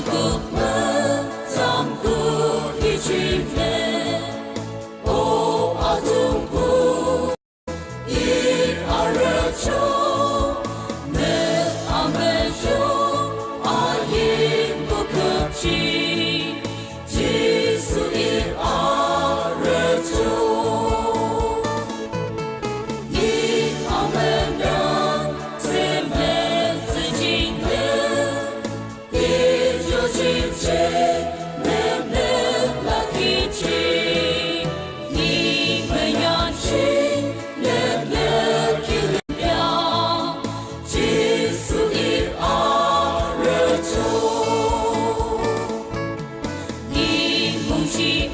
cuộc mơ dòng cuộc đi chim lên ô ở tung cuộc ít ở rơ châu mẹ ở mẹ châu ở yên cuộc cực chi Giêsu ít ở rơ châu ít ở mẹ đang xem mẹ tự chính lên ít cho chim chết mẹ mẹ là khi chi đi mẹ nhon chi mẹ mẹ khi lên nhau Giêsu ít ở rơ châu đi mong chi